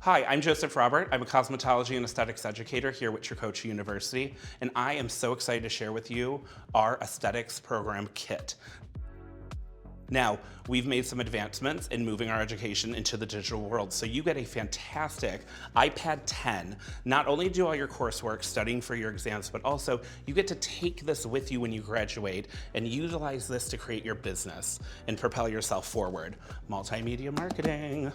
Hi, I'm Joseph Robert. I'm a cosmetology and aesthetics educator here with Tricoci University, and I am so excited to share with you our aesthetics program kit. Now, we've made some advancements in moving our education into the digital world, so you get a fantastic iPad 10. Not only do all your coursework studying for your exams, but also you get to take this with you when you graduate and utilize this to create your business and propel yourself forward. Multimedia marketing.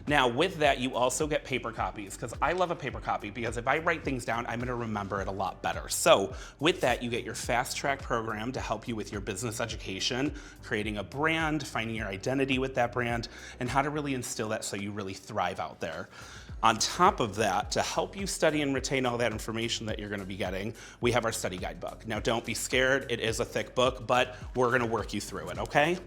Now, with that, you also get paper copies, because I love a paper copy, because if I write things down, I'm gonna remember it a lot better. So with that, you get your fast track program to help you with your business education, creating a brand, finding your identity with that brand, and how to really instill that so you really thrive out there. On top of that, to help you study and retain all that information that you're gonna be getting, we have our study guidebook. Now, don't be scared, it is a thick book, but we're gonna work you through it, okay?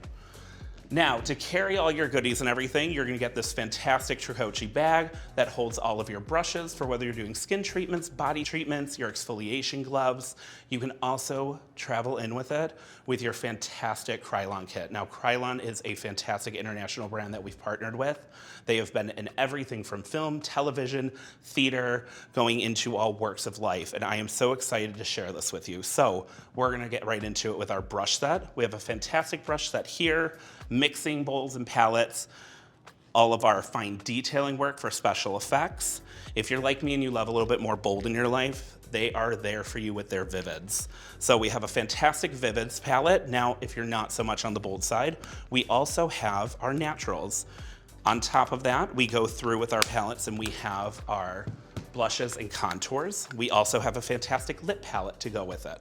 Now, to carry all your goodies and everything, you're gonna get this fantastic Tricoci bag that holds all of your brushes for whether you're doing skin treatments, body treatments, your exfoliation gloves. You can also travel in with it with your fantastic Krylon kit. Now, Krylon is a fantastic international brand that we've partnered with. They have been in everything from film, television, theater, going into all works of life, and I am so excited to share this with you. So, we're gonna get right into it with our brush set. We have a fantastic brush set here, mixing bowls and palettes, all of our fine detailing work for special effects. If you're like me and you love a little bit more bold in your life, they are there for you with their Vivids. So we have a fantastic Vivids palette. Now, if you're not so much on the bold side, we also have our naturals. On top of that, we go through with our palettes and we have our blushes and contours. We also have a fantastic lip palette to go with it.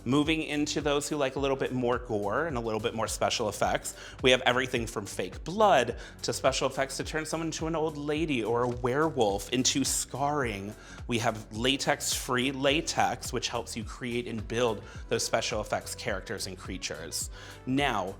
Moving into those who like a little bit more gore and a little bit more special effects, we have everything from fake blood to special effects to turn someone into an old lady or a werewolf, into scarring. We have latex-free latex, which helps you create and build those special effects characters and creatures. Now,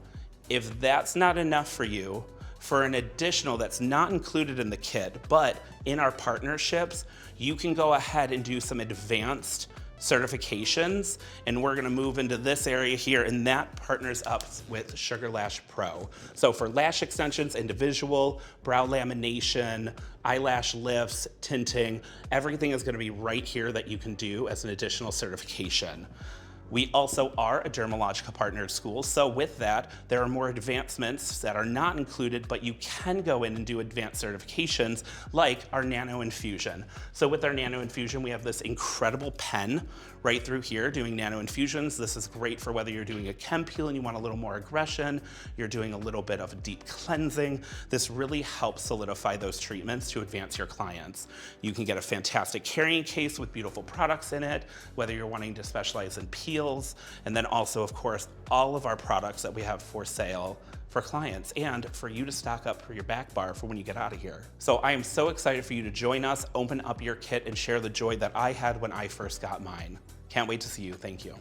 if that's not enough for you, for an additional that's not included in the kit, but in our partnerships, you can go ahead and do some advanced certifications, and we're gonna move into this area here, and that partners up with Sugar Lash Pro. So for lash extensions, individual, brow lamination, eyelash lifts, tinting, everything is gonna be right here that you can do as an additional certification. We also are a dermatological partnered school, so with that, there are more advancements that are not included, but you can go in and do advanced certifications like our nano infusion. So with our nano infusion, we have this incredible pen right through here doing nano infusions. This is great for whether you're doing a chem peel and you want a little more aggression, you're doing a little bit of a deep cleansing. This really helps solidify those treatments to advance your clients. You can get a fantastic carrying case with beautiful products in it, whether you're wanting to specialize in peels, and then also, of course, all of our products that we have for sale for clients and for you to stock up for your back bar for when you get out of here. So I am so excited for you to join us, open up your kit, and share the joy that I had when I first got mine. Can't wait to see you. Thank you.